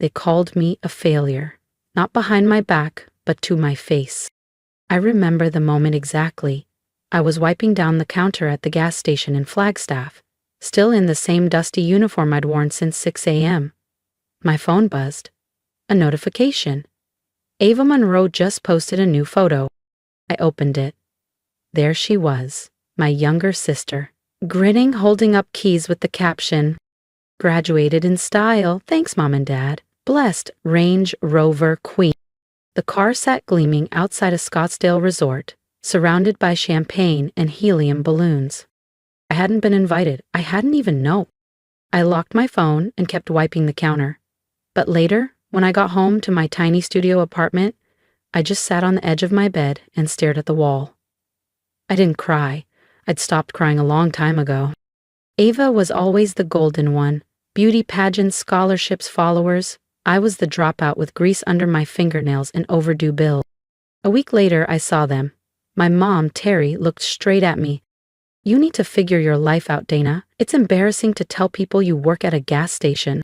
They called me a failure, not behind my back, but to my face. I remember the moment exactly. I was wiping down the counter at the gas station in Flagstaff, still in the same dusty uniform I'd worn since 6 a.m. My phone buzzed. A notification. Ava Monroe just posted a new photo. I opened it. There she was, my younger sister, grinning, holding up keys with the caption, "Graduated in style, thanks Mom and Dad. Blessed, Range Rover Queen." The car sat gleaming outside a Scottsdale resort, surrounded by champagne and helium balloons. I hadn't been invited. I hadn't even known. I locked my phone and kept wiping the counter. But later, when I got home to my tiny studio apartment, I just sat on the edge of my bed and stared at the wall. I didn't cry. I'd stopped crying a long time ago. Ava was always the golden one. Beauty pageants, scholarships, followers. I was the dropout with grease under my fingernails and overdue bills. A week later, I saw them. My mom, Terry, looked straight at me. "You need to figure your life out, Dana. It's embarrassing to tell people you work at a gas station."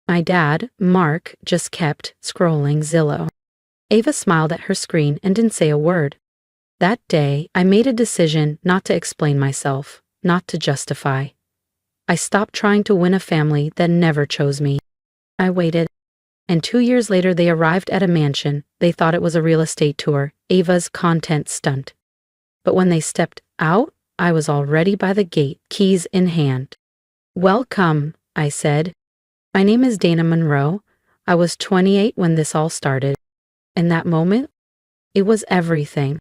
My dad, Mark, just kept scrolling Zillow. Ava smiled at her screen and didn't say a word. That day, I made a decision not to explain myself, not to justify. I stopped trying to win a family that never chose me. I waited. And 2 years later, they arrived at a mansion. They thought it was a real estate tour, Ava's content stunt. But when they stepped out, I was already by the gate, keys in hand. "Welcome," I said. "My name is Dana Monroe. I was 28 when this all started." In that moment, it was everything.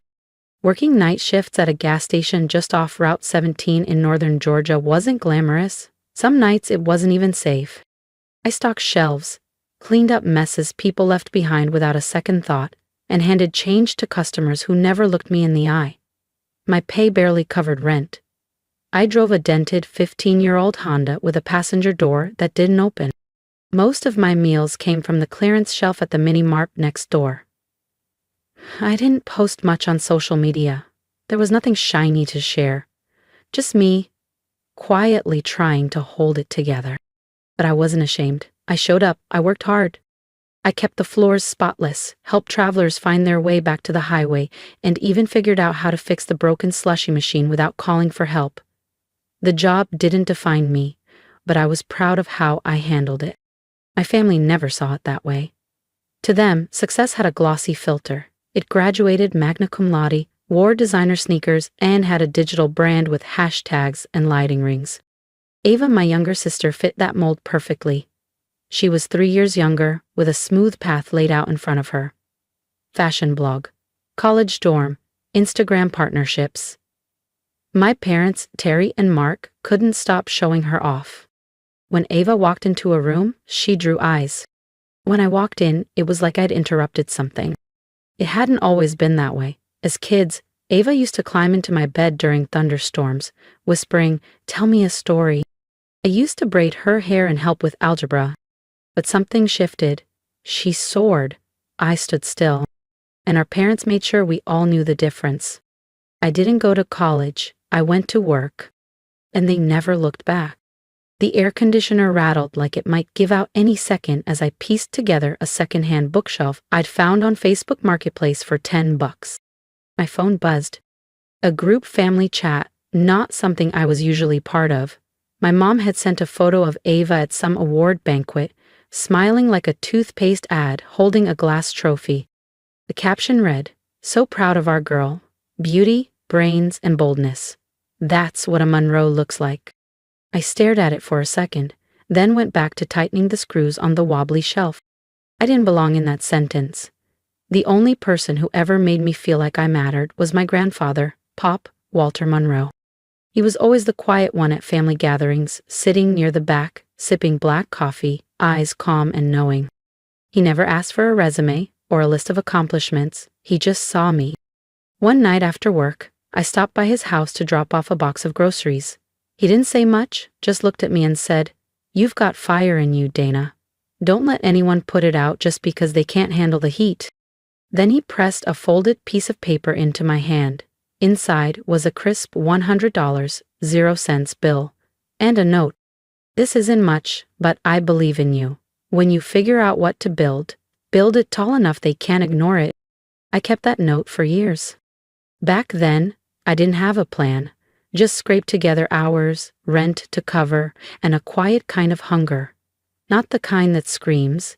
Working night shifts at a gas station just off Route 17 in northern Georgia wasn't glamorous. Some nights it wasn't even safe. I stocked shelves, cleaned up messes people left behind without a second thought, and handed change to customers who never looked me in the eye. My pay barely covered rent. I drove a dented 15-year-old Honda with a passenger door that didn't open. Most of my meals came from the clearance shelf at the mini-mart next door. I didn't post much on social media. There was nothing shiny to share. Just me, quietly trying to hold it together. But I wasn't ashamed. I showed up. I worked hard. I kept the floors spotless, helped travelers find their way back to the highway, and even figured out how to fix the broken slushy machine without calling for help. The job didn't define me, but I was proud of how I handled it. My family never saw it that way. To them, success had a glossy filter. It graduated magna cum laude, wore designer sneakers, and had a digital brand with hashtags and lighting rings. Ava, my younger sister, fit that mold perfectly. She was 3 years younger, with a smooth path laid out in front of her. Fashion blog, college dorm, Instagram partnerships. My parents, Terry and Mark, couldn't stop showing her off. When Ava walked into a room, she drew eyes. When I walked in, it was like I'd interrupted something. It hadn't always been that way. As kids, Ava used to climb into my bed during thunderstorms, whispering, "Tell me a story." I used to braid her hair and help with algebra. But something shifted. She soared. I stood still. And our parents made sure we all knew the difference. I didn't go to college. I went to work. And they never looked back. The air conditioner rattled like it might give out any second as I pieced together a secondhand bookshelf I'd found on Facebook Marketplace for $10. My phone buzzed. A group family chat, not something I was usually part of. My mom had sent a photo of Ava at some award banquet, smiling like a toothpaste ad holding a glass trophy. The caption read, "So proud of our girl. Beauty, brains, and boldness. That's what a Monroe looks like." I stared at it for a second, then went back to tightening the screws on the wobbly shelf. I didn't belong in that sentence. The only person who ever made me feel like I mattered was my grandfather, Pop Walter Monroe. He was always the quiet one at family gatherings, sitting near the back, sipping black coffee, eyes calm and knowing. He never asked for a resume or a list of accomplishments. He just saw me. One night after work, I stopped by his house to drop off a box of groceries. He didn't say much, just looked at me and said, "You've got fire in you, Dana. Don't let anyone put it out just because they can't handle the heat." Then he pressed a folded piece of paper into my hand. Inside was a crisp $100, 0 cents bill, and a note. "This isn't much, but I believe in you. When you figure out what to build it tall enough they can't ignore it. I kept that note for years. Back then, I didn't have a plan, just scraped together hours, rent to cover, and a quiet kind of hunger. Not the kind that screams,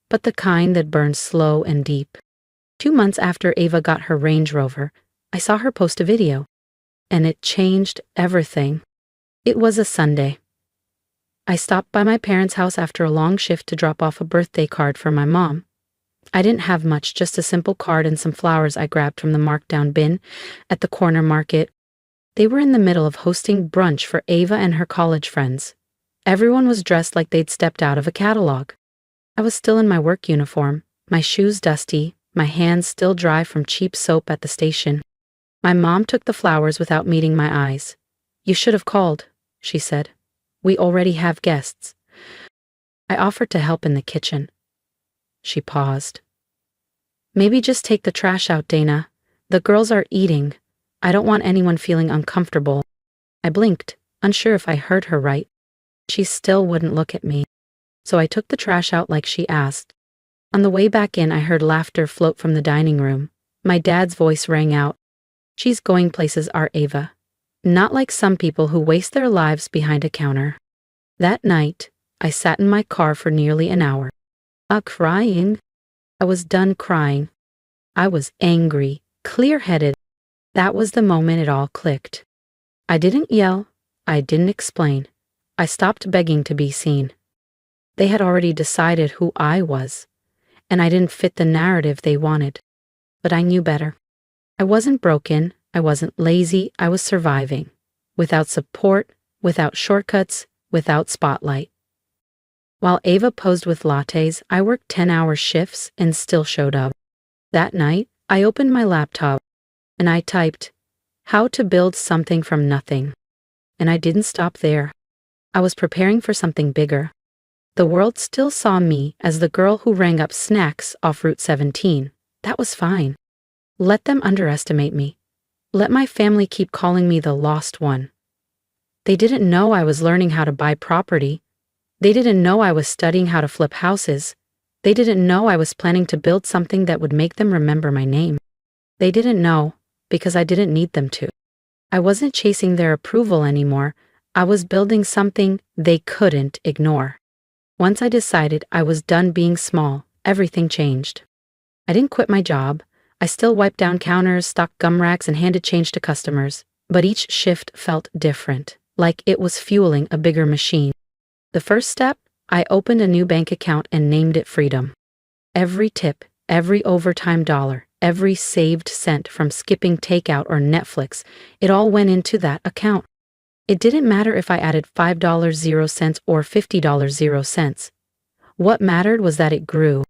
but the kind that burns slow and deep. 2 months after Ava got her Range Rover, I saw her post a video, and it changed everything. It was a Sunday. I stopped by my parents' house after a long shift to drop off a birthday card for my mom. I didn't have much, just a simple card and some flowers I grabbed from the markdown bin at the corner market. They were in the middle of hosting brunch for Ava and her college friends. Everyone was dressed like they'd stepped out of a catalog. I was still in my work uniform, my shoes dusty, my hands still dry from cheap soap at the station. My mom took the flowers without meeting my eyes. "You should have called," she said. "We already have guests." I offered to help in the kitchen. She paused. "Maybe just take the trash out, Dana. The girls are eating. I don't want anyone feeling uncomfortable." I blinked, unsure if I heard her right. She still wouldn't look at me. So I took the trash out like she asked. On the way back in, I heard laughter float from the dining room. My dad's voice rang out. "She's going places, our Ava. Not like some people who waste their lives behind a counter." That night, I sat in my car for nearly an hour. Crying. I was done crying. I was angry, clear-headed. That was the moment it all clicked. I didn't yell. I didn't explain. I stopped begging to be seen. They had already decided who I was, and I didn't fit the narrative they wanted. But I knew better. I wasn't broken. I wasn't lazy. I was surviving. Without support, without shortcuts, without spotlight. While Ava posed with lattes, I worked 10-hour shifts and still showed up. That night, I opened my laptop and I typed, "How to build something from nothing." And I didn't stop there. I was preparing for something bigger. The world still saw me as the girl who rang up snacks off Route 17. That was fine. Let them underestimate me. Let my family keep calling me the lost one. They didn't know I was learning how to buy property. They didn't know I was studying how to flip houses. They didn't know I was planning to build something that would make them remember my name. They didn't know, because I didn't need them to. I wasn't chasing their approval anymore. I was building something they couldn't ignore. Once I decided I was done being small, everything changed. I didn't quit my job. I still wiped down counters, stocked gum racks, and handed change to customers. But each shift felt different, like it was fueling a bigger machine. The first step, I opened a new bank account and named it Freedom. Every tip, every overtime dollar, every saved cent from skipping takeout or Netflix, it all went into that account. It didn't matter if I added $5.00 or $50.00. What mattered was that it grew.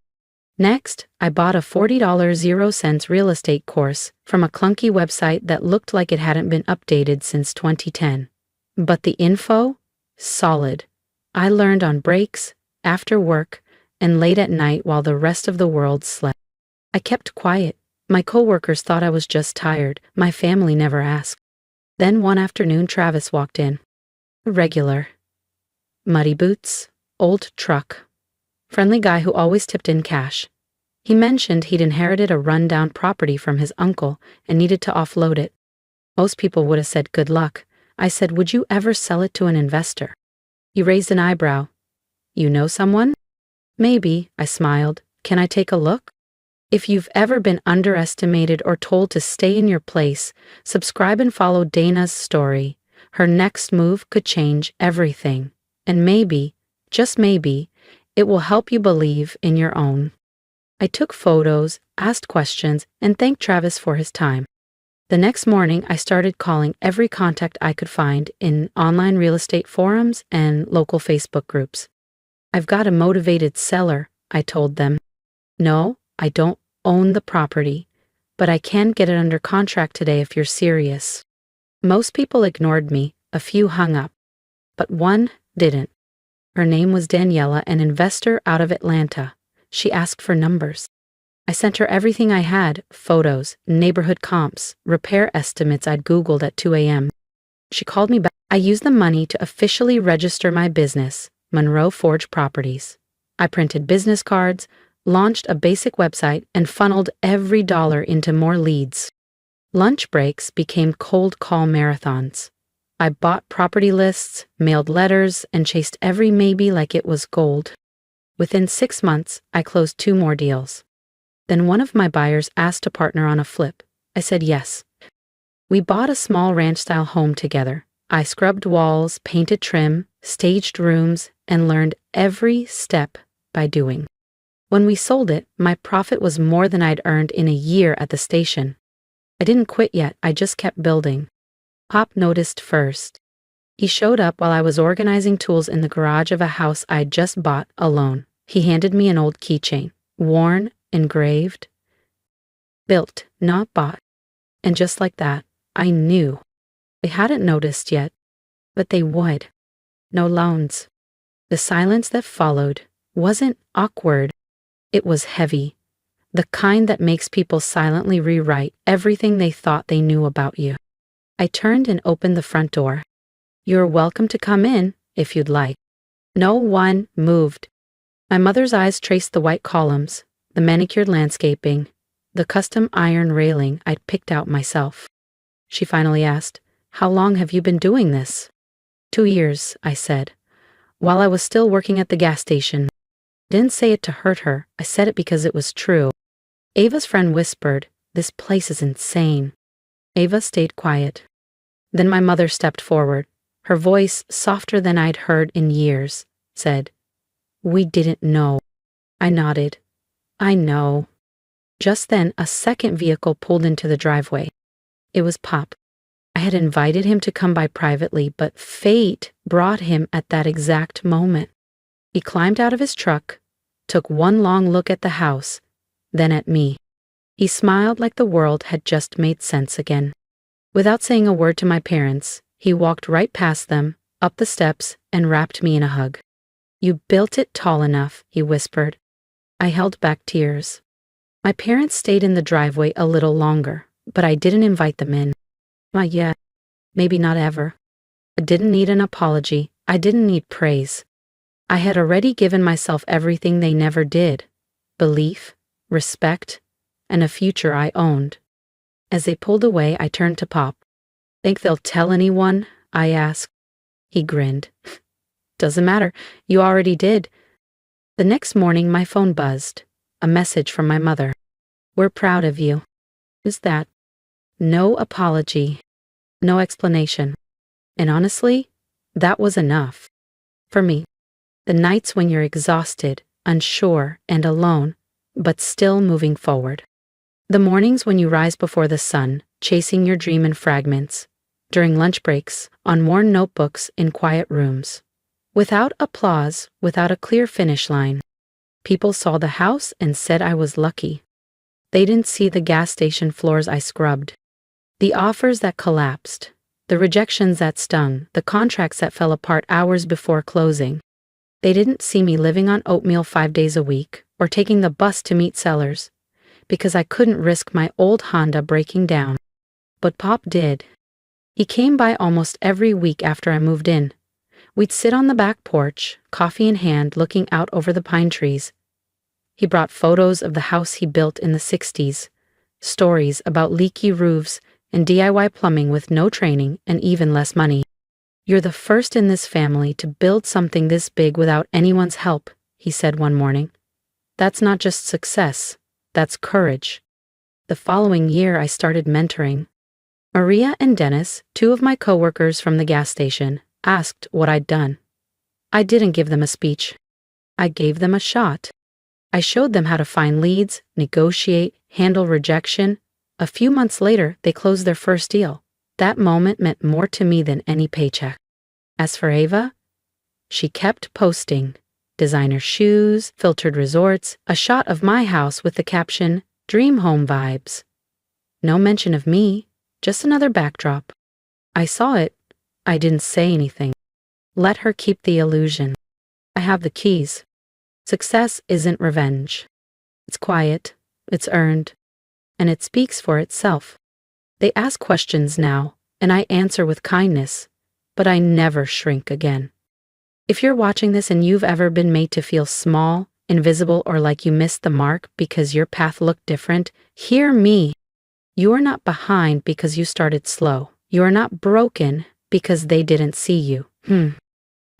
Next, I bought a $40.00 real estate course from a clunky website that looked like it hadn't been updated since 2010. But the info? Solid. I learned on breaks, after work, and late at night while the rest of the world slept. I kept quiet. My coworkers thought I was just tired. My family never asked. Then one afternoon, Travis walked in. Regular. Muddy boots, old truck. Friendly guy who always tipped in cash. He mentioned he'd inherited a rundown property from his uncle and needed to offload it. Most people would have said good luck. I said, "Would you ever sell it to an investor?" He raised an eyebrow. "You know someone?" "Maybe," I smiled. "Can I take a look?" If you've ever been underestimated or told to stay in your place, subscribe and follow Dana's story. Her next move could change everything. And maybe, just maybe, it will help you believe in your own. I took photos, asked questions, and thanked Travis for his time. The next morning, I started calling every contact I could find in online real estate forums and local Facebook groups. "I've got a motivated seller," I told them. "No, I don't own the property, but I can get it under contract today if you're serious." Most people ignored me, a few hung up, but one didn't. Her name was Daniela, an investor out of Atlanta. She asked for numbers. I sent her everything I had, photos, neighborhood comps, repair estimates I'd Googled at 2 a.m. She called me back. I used the money to officially register my business, Monroe Forge Properties. I printed business cards, launched a basic website, and funneled every dollar into more leads. Lunch breaks became cold call marathons. I bought property lists, mailed letters, and chased every maybe like it was gold. Within 6 months, I closed 2 more deals. Then one of my buyers asked to partner on a flip. I said yes. We bought a small ranch-style home together. I scrubbed walls, painted trim, staged rooms, and learned every step by doing. When we sold it, my profit was more than I'd earned in a year at the station. I didn't quit yet, I just kept building. Pop noticed first. He showed up while I was organizing tools in the garage of a house I'd just bought alone. He handed me an old keychain, worn, engraved, built, not bought. And just like that, I knew. They hadn't noticed yet, but they would. No loans. The silence that followed wasn't awkward. It was heavy. The kind that makes people silently rewrite everything they thought they knew about you. I turned and opened the front door. You're welcome to come in, if you'd like. No one moved. My mother's eyes traced the white columns, the manicured landscaping, the custom iron railing I'd picked out myself. She finally asked, "How long have you been doing this?" 2 years, I said, while I was still working at the gas station. I didn't say it to hurt her, I said it because it was true. Ava's friend whispered, "This place is insane." Ava stayed quiet. Then my mother stepped forward. Her voice, softer than I'd heard in years, said, "We didn't know." I nodded. "I know." Just then, a second vehicle pulled into the driveway. It was Pop. I had invited him to come by privately, but fate brought him at that exact moment. He climbed out of his truck, took one long look at the house, then at me. He smiled like the world had just made sense again. Without saying a word to my parents, he walked right past them, up the steps, and wrapped me in a hug. "You built it tall enough," he whispered. I held back tears. My parents stayed in the driveway a little longer, but I didn't invite them in. Not yet. Maybe not ever. I didn't need an apology. I didn't need praise. I had already given myself everything they never did: belief, respect, and a future I owned. As they pulled away, I turned to Pop. "Think they'll tell anyone?" I asked. He grinned. "Doesn't matter. You already did." The next morning, my phone buzzed. A message from my mother. "We're proud of you." Is that? No apology. No explanation. And honestly, that was enough. For me. The nights when you're exhausted, unsure, and alone, but still moving forward. The mornings when you rise before the sun, chasing your dream in fragments. During lunch breaks, on worn notebooks in quiet rooms. Without applause, without a clear finish line. People saw the house and said I was lucky. They didn't see the gas station floors I scrubbed. The offers that collapsed. The rejections that stung. The contracts that fell apart hours before closing. They didn't see me living on oatmeal 5 days a week, or taking the bus to meet sellers, because I couldn't risk my old Honda breaking down. But Pop did. He came by almost every week after I moved in. We'd sit on the back porch, coffee in hand, looking out over the pine trees. He brought photos of the house he built in the 60s, stories about leaky roofs and DIY plumbing with no training and even less money. "You're the first in this family to build something this big without anyone's help," he said one morning. "That's not just success, that's courage." The following year, I started mentoring. Maria and Dennis, 2 of my coworkers from the gas station, asked what I'd done. I didn't give them a speech. I gave them a shot. I showed them how to find leads, negotiate, handle rejection. A few months later, they closed their first deal. That moment meant more to me than any paycheck. As for Ava, she kept posting. Designer shoes, filtered resorts, a shot of my house with the caption, "Dream Home Vibes." No mention of me, just another backdrop. I saw it. I didn't say anything. Let her keep the illusion. I have the keys. Success isn't revenge. It's quiet, it's earned, and it speaks for itself. They ask questions now, and I answer with kindness, but I never shrink again. If you're watching this and you've ever been made to feel small, invisible, or like you missed the mark because your path looked different, hear me. You are not behind because you started slow. You are not broken because they didn't see you.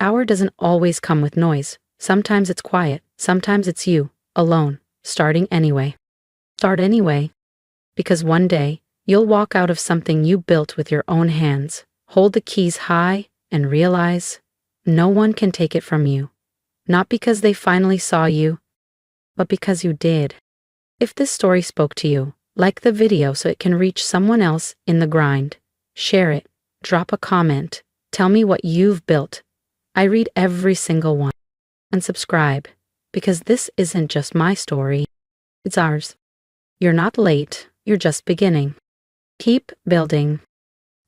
Power doesn't always come with noise. Sometimes it's quiet. Sometimes it's you, alone, starting anyway. Start anyway. Because one day, you'll walk out of something you built with your own hands, hold the keys high, and realize no one can take it from you. Not because they finally saw you, but because you did. If this story spoke to you, like the video so it can reach someone else in the grind. Share it. Drop a comment. Tell me what you've built. I read every single one. And subscribe, because this isn't just my story. It's ours. You're not late. You're just beginning. Keep building.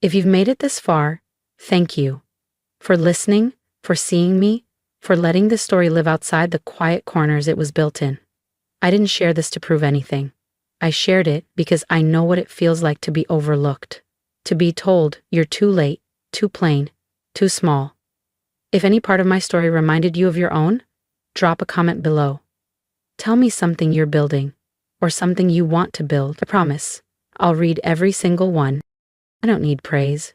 If you've made it this far, thank you. For listening, for seeing me, for letting this story live outside the quiet corners it was built in. I didn't share this to prove anything. I shared it because I know what it feels like to be overlooked. To be told you're too late, too plain, too small. If any part of my story reminded you of your own, drop a comment below. Tell me something you're building, or something you want to build. I promise, I'll read every single one. I don't need praise.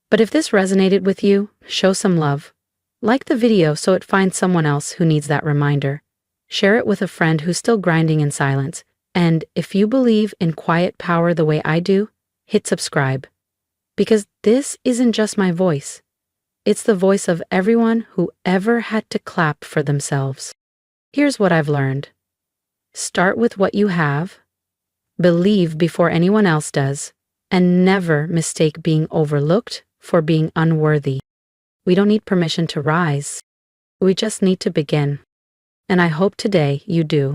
But if this resonated with you, show some love. Like the video so it finds someone else who needs that reminder. Share it with a friend who's still grinding in silence. And if you believe in quiet power the way I do, hit subscribe. Because this isn't just my voice. It's the voice of everyone who ever had to clap for themselves. Here's what I've learned. Start with what you have, believe before anyone else does, and never mistake being overlooked for being unworthy. We don't need permission to rise. We just need to begin. And I hope today you do.